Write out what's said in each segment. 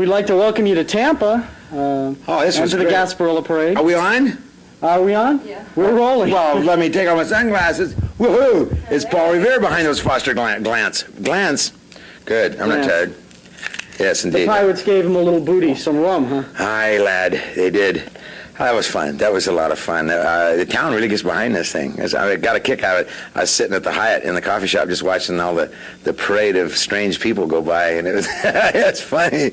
We'd like to welcome you to Tampa. This was to the great. Gasparilla Parade. Are we on? Are we on? Yeah. We're rolling. Well, let me take off my sunglasses. Woohoo! It's Paul Revere behind those Foster glance. Good. I'm not Glance. tired. Yes, The indeed. pirates gave him a little booty, some rum, huh? Aye, lad. They did. That was fun. That was a lot of fun. The town really gets behind this thing. I got a kick out of it. I was sitting at the Hyatt in the coffee shop just watching all the parade of strange people go by, and it was it's funny.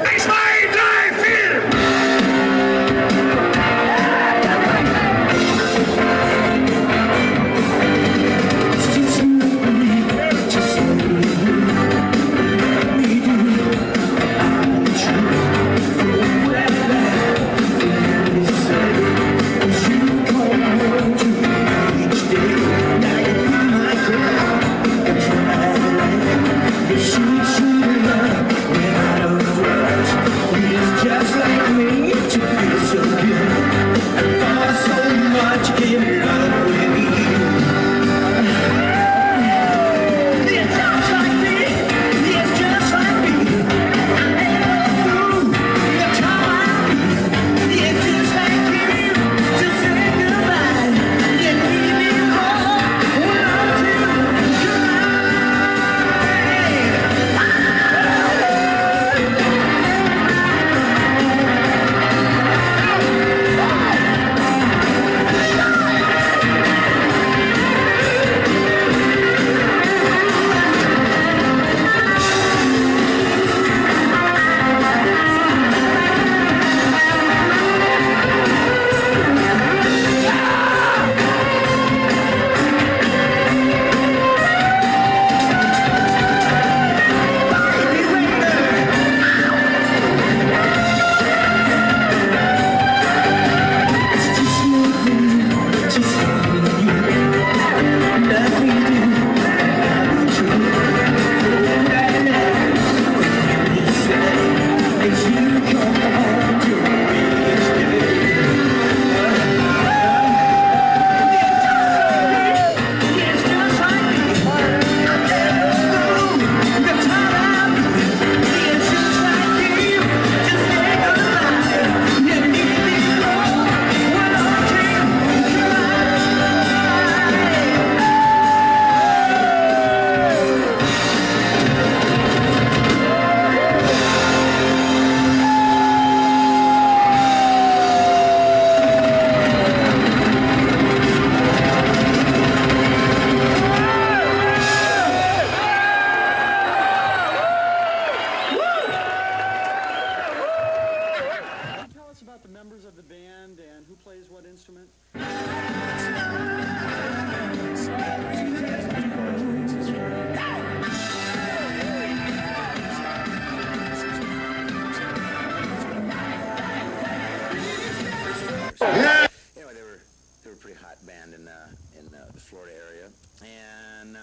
It's my life here! Anyway, they were a pretty hot band in the Florida area, and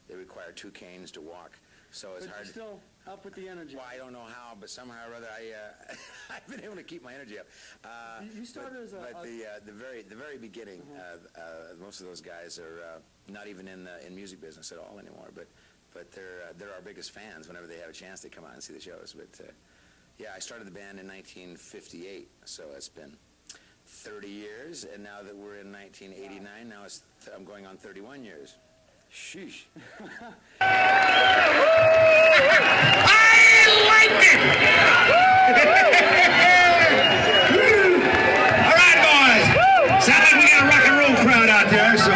they require 2 canes to walk, so it's hard. You're still up with the energy. Well, I don't know how, but somehow or other I've been able to keep my energy up. You started as a... But the very beginning, most of those guys are not even in music business at all anymore. But they're our biggest fans. Whenever they have a chance, they come out and see the shows. But yeah, I started the band in 1958, so it's been 30 years, and now that we're in 1989, now I'm going on 31 years. Sheesh. I liked it! All right, boys. Sounds like we got a rock and roll crowd out there, so.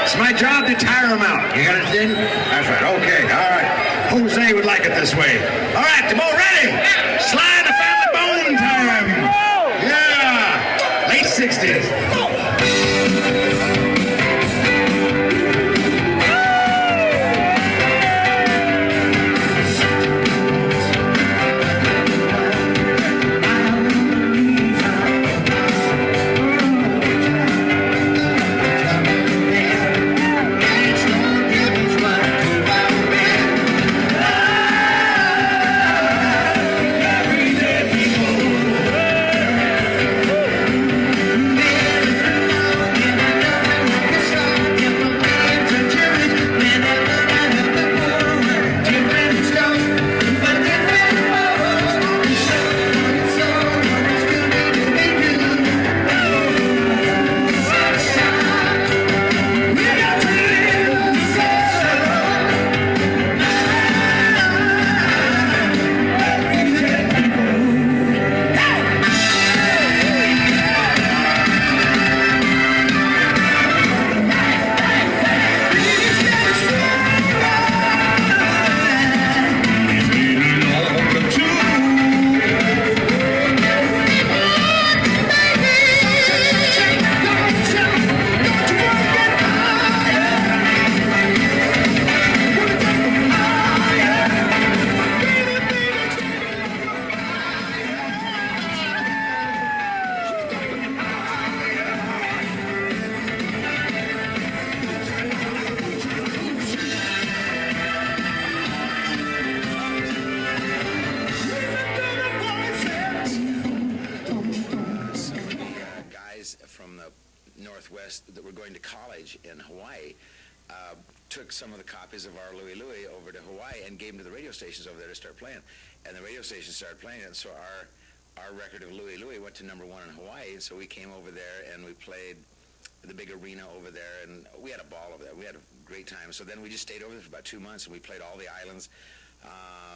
It's my job to tire them out. You understand? That's right. Okay. All right. Jose would like it this way. All right. Them all ready? Slide the family bone time. Yeah. Late 60s. That were going to college in Hawaii took some of the copies of our Louie Louie over to Hawaii and gave them to the radio stations over there to start playing. And the radio stations started playing it, and so our record of Louie Louie went to #1 in Hawaii, and so we came over there and we played the big arena over there, and we had a ball over there. We had a great time. So then we just stayed over there for about 2 months, and we played all the islands,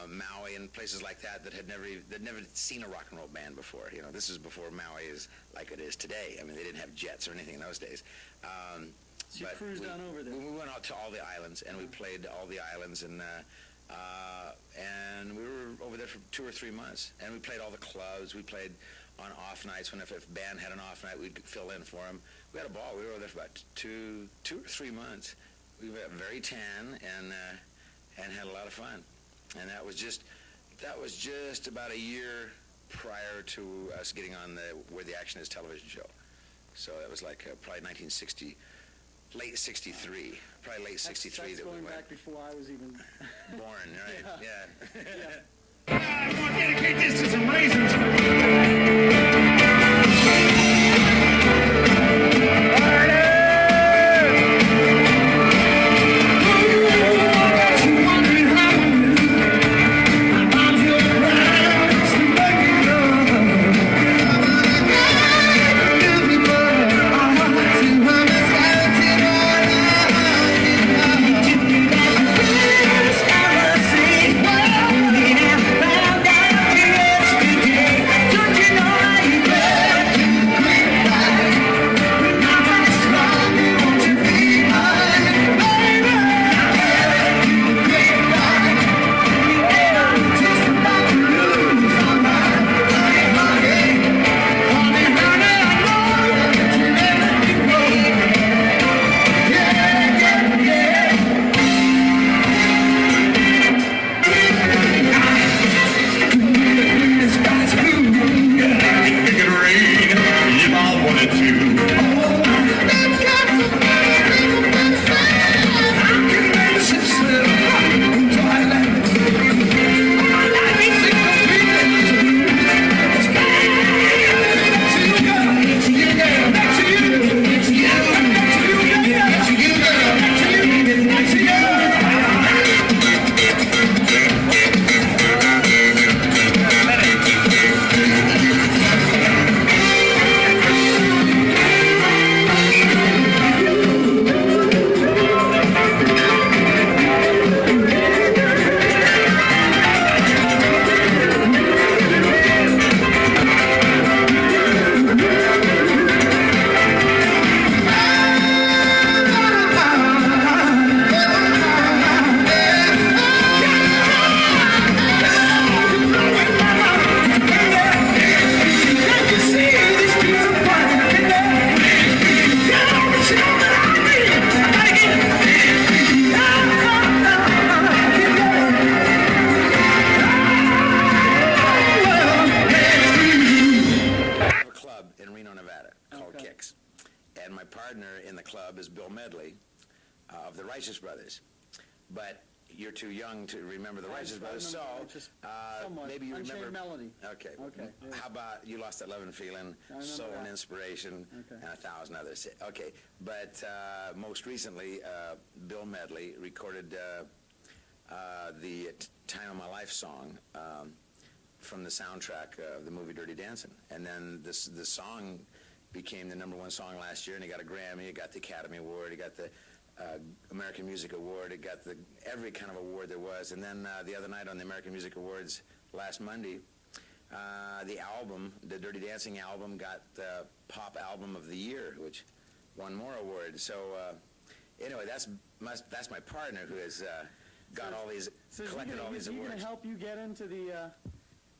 Maui and places like that that never seen a rock and roll band before. You know, this is before Maui is like it is today. I mean, they didn't have jets or anything in those days. So you cruised on over there. We went out to all the islands, and we played all the islands, and we were over there for 2 or 3 months, and we played all the clubs. We played on off nights. If a band had an off night, we'd fill in for them. We had a ball. We were over there for about two or 3 months. We got very tan and had a lot of fun. And that was just about a year prior to us getting on Where the Action Is television show. So that was like probably 1960, late 63, probably late 63 that's that we going went. back before I was even Born, right? Yeah. I want to dedicate this to some raisins. and my partner in the club is Bill Medley of the Righteous Brothers. But you're too young to remember the Righteous Brothers, so maybe you Unchained remember. Melody. Okay. Okay. Yeah. How about You Lost That Love and Feeling, Soul and Inspiration, and 1,000 others. Okay. But most recently, Bill Medley recorded the Time of My Life song from the soundtrack of the movie Dirty Dancing. And then the song became the #1 song last year, and he got a Grammy, it got the Academy Award, it got the American Music Award, it got every kind of award there was. And then the other night on the American Music Awards last Monday, the Dirty Dancing album got the Pop Album of the Year, which won more awards. So anyway, that's my partner who has got all these, collected all these awards. Is he going to help you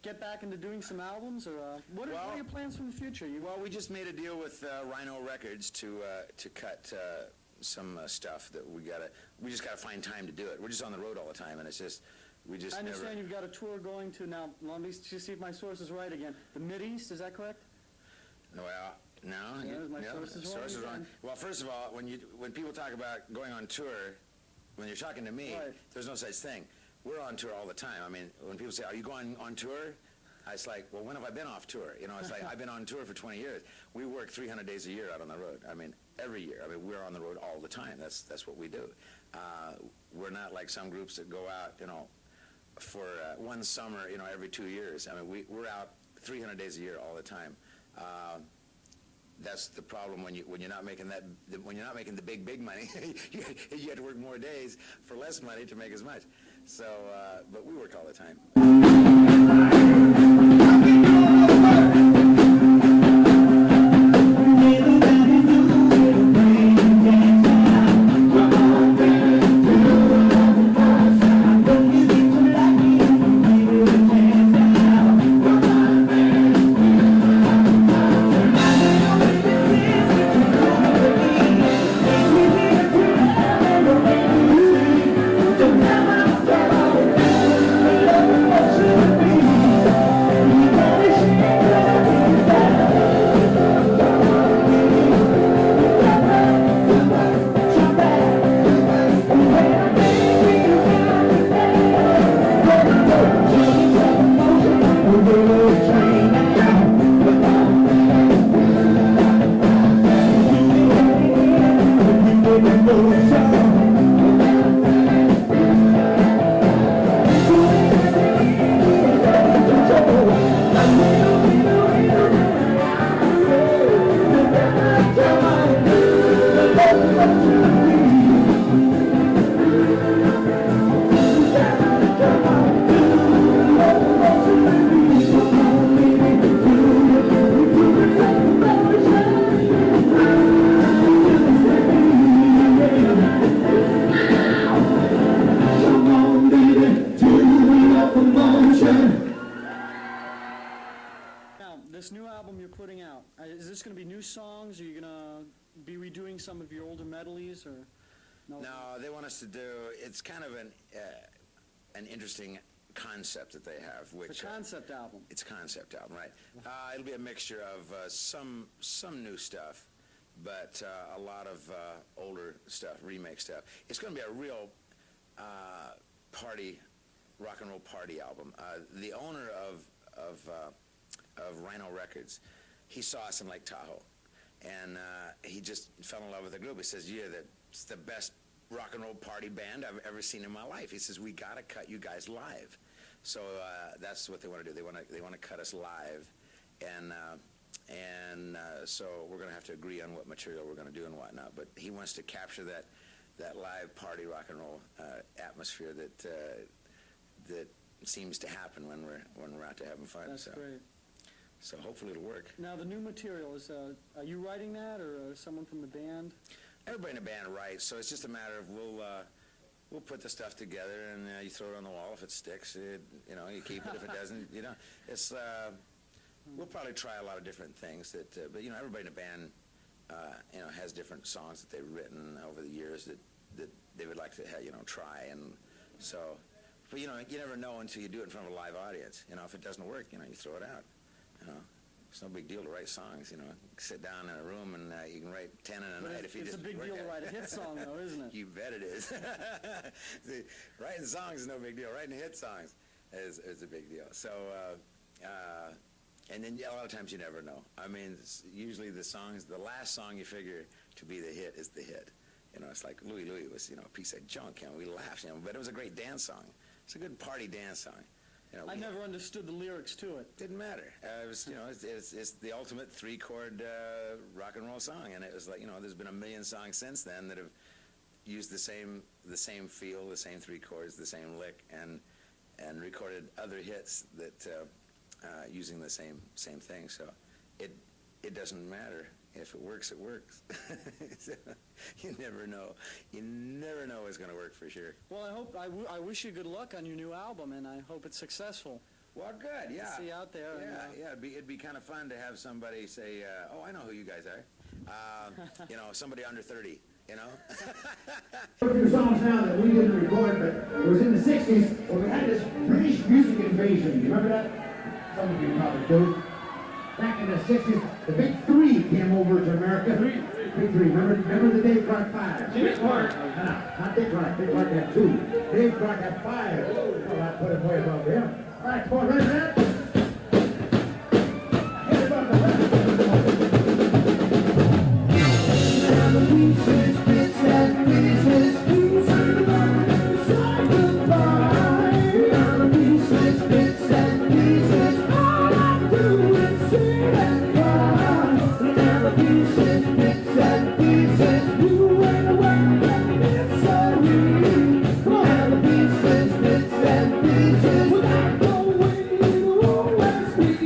get back into doing some albums, or what are your plans for the future? Well, we just made a deal with Rhino Records to cut some stuff that we just gotta find time to do it. We're just on the road all the time, and I understand you've got a tour going to now. Let me just see if my source is right again. The Mideast, is that correct? Well, no. My source is wrong. Well, first of all, when people talk about going on tour, when you're talking to me, there's no such thing. We're on tour all the time. I mean, when people say, "Are you going on tour?" It's like, well, when have I been off tour? You know, it's like, I've been on tour for 20 years. We work 300 days a year out on the road. I mean, every year. I mean, we're on the road all the time. That's what we do. We're not like some groups that go out, you know, for one summer, you know, every 2 years. I mean, we're out 300 days a year all the time. That's the problem when you're not making the big money. You have to work more days for less money to make as much. So, but we work all the time. This new album you're putting out, is this going to be new songs? Are you going to be redoing some of your older medleys, or no? No, they want us to do. It's kind of an interesting concept that they have. Which it's a concept album. It's a concept album, right? It'll be a mixture of some new stuff, but a lot of older stuff, remake stuff. It's going to be a real rock and roll party album. The owner of Rhino Records, he saw us in Lake Tahoe, and he just fell in love with the group. He says, "Yeah, that's the best rock and roll party band I've ever seen in my life." He says, "We got to cut you guys live." So that's what they want to do. They want to cut us live, and so we're going to have to agree on what material we're going to do and whatnot. But he wants to capture that live party rock and roll atmosphere that seems to happen when we're out to having fun. That's great. So hopefully it'll work. Now, the new material, are you writing that, or someone from the band? Everybody in the band writes, so it's just a matter of we'll put the stuff together, and you throw it on the wall. If it sticks, you keep it. If it doesn't, it's we'll probably try a lot of different things. But everybody in the band, has different songs that they've written over the years that they would like to try, and so. But you never know until you do it in front of a live audience. If it doesn't work, you throw it out. it's no big deal to write songs, you know. Sit down in a room and you can write 10 in a But night if you it's just a big work deal to at it. write a hit song, though, isn't it? You bet it is. See, writing songs is no big deal. Writing hit songs is a big deal. So, and then a lot of times you never know. I mean, usually the last song you figure to be the hit is the hit. You know, it's like Louie Louie was, you know, a piece of junk, you know, we laughed, you know, but it was a great dance song. It's a good party dance song. You know, I never understood the lyrics to it. didn't matter. It was, you know, it's the ultimate 3-chord rock and roll song, and it was like, you know, there's been a million songs since then that have used the same feel, the same 3 chords, the same lick, and recorded other hits that using the same thing. So it doesn't matter. If it works, it works. You never know. You never know what's going to work for sure. Well, I wish you good luck on your new album, and I hope it's successful. Well, good, yeah. See you out there. Yeah, and, it'd be kind of fun to have somebody say, oh, I know who you guys are. You know, somebody under 30, you know? A few songs now that we didn't record, but it was in the 60s when we had this British music invasion. You remember that? Some of you probably do. Back in the 60s, the Big Three came over to America. Big Three. Remember the Dave Clark Five? Dave Clark. No, not Dave Clark. Dave Clark had 2. Dave Clark had 5. Well, I put him way above him. All right, come on, ready for that? Head above the rest. Now the pieces, bits and pieces, pieces of side goodbye. Now the pieces, bits and pieces, all I do is sing and cry. Now the pieces, bits and pieces, you went away and misery. Come on, now the pieces, bits and pieces, without knowing you always be.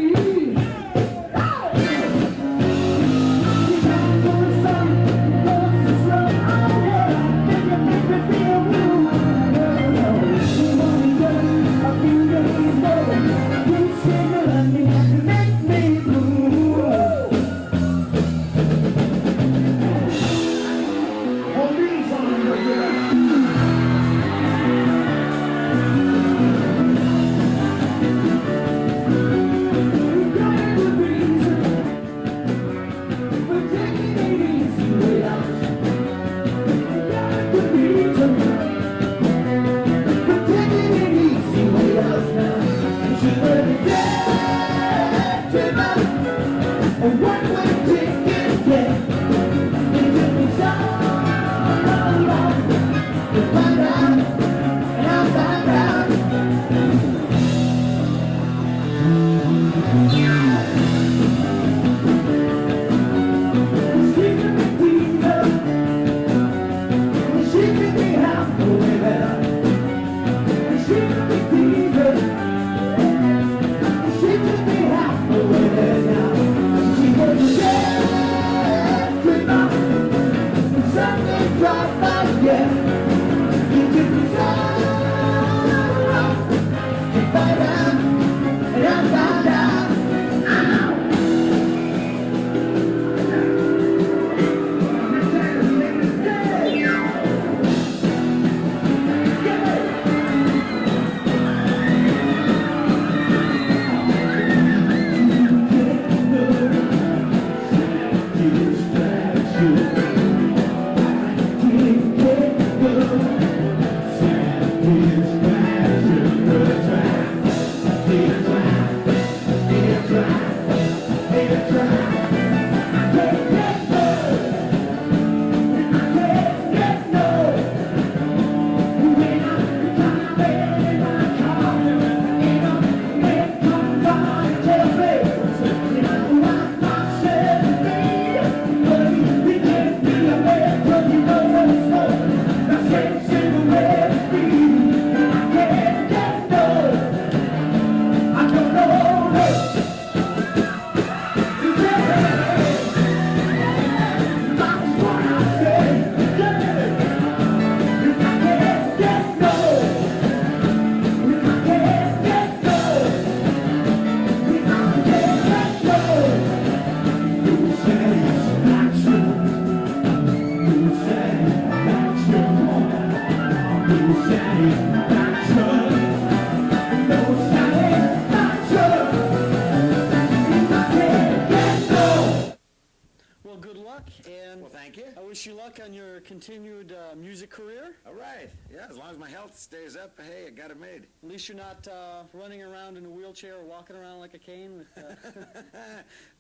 And Well, thank you. I wish you luck on your continued music career. All right. Yeah, as long as my health stays up, hey, I got it made. At least you're not running around in a wheelchair or walking around like a cane with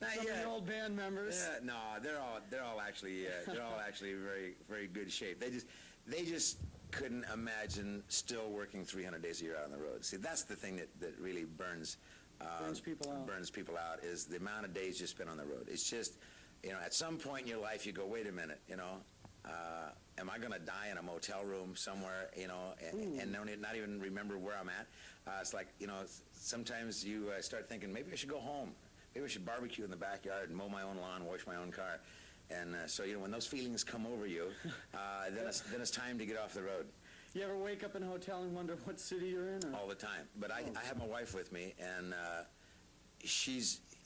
Not some of yet. the old band members. Yeah, no, they're all actually very very good shape. They just couldn't imagine still working 300 days a year out on the road. See, that's the thing that really burns people out. Burns people out is the amount of days you spend on the road. It's just, at some point in your life you go, wait a minute, am I going to die in a motel room somewhere, and not even remember where I'm at? It's like, sometimes you start thinking, maybe I should go home. Maybe I should barbecue in the backyard and mow my own lawn, wash my own car. And so, when those feelings come over you, then it's time to get off the road. You ever wake up in a hotel and wonder what city you're in? Or? All the time. But I have my wife with me, and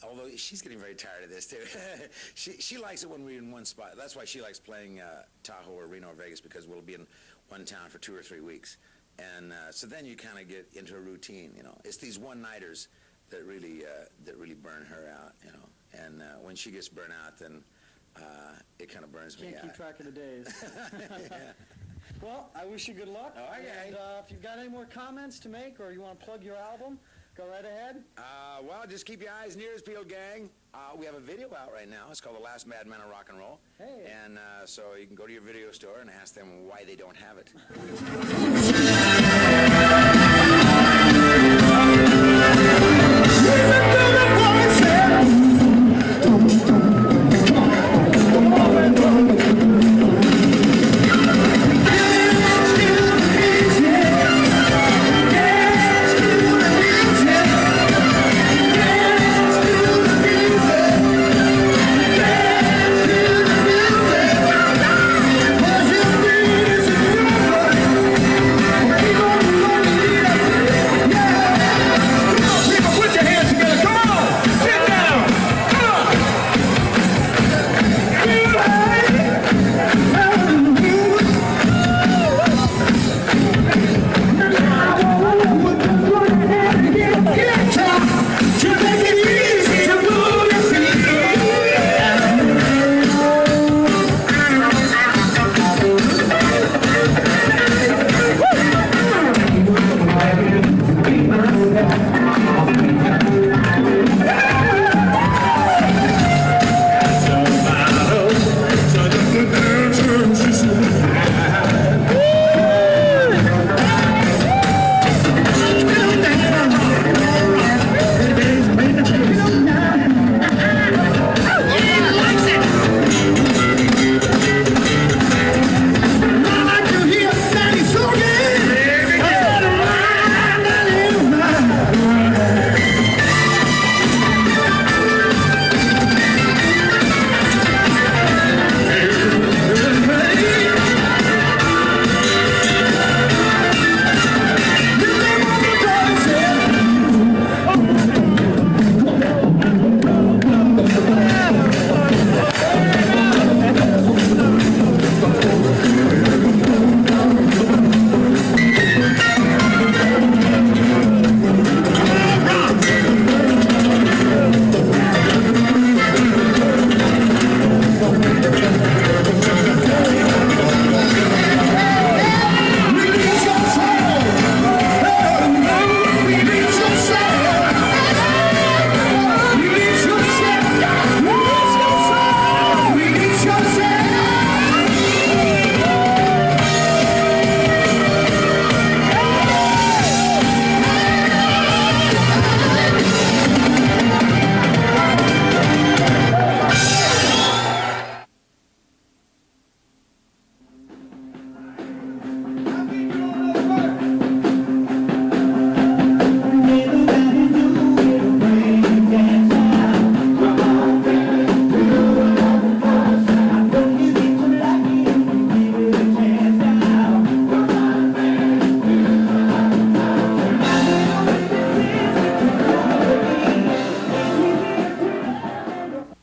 although she's getting very tired of this too, she likes it when we're in one spot. That's why she likes playing Tahoe or Reno or Vegas, because we'll be in one town for 2 or 3 weeks. And so then you kind of get into a routine, It's these one-nighters that really burn her out, And when she gets burnt out, then it kind of burns me out. Can't keep track of the days. Yeah. Well, I wish you good luck. Oh, okay. And if you've got any more comments to make or you want to plug your album, go right ahead. Well, just keep your eyes and ears peeled, gang. We have a video out right now. It's called The Last Madman of Rock and Roll. Hey. And so you can go to your video store and ask them why they don't have it.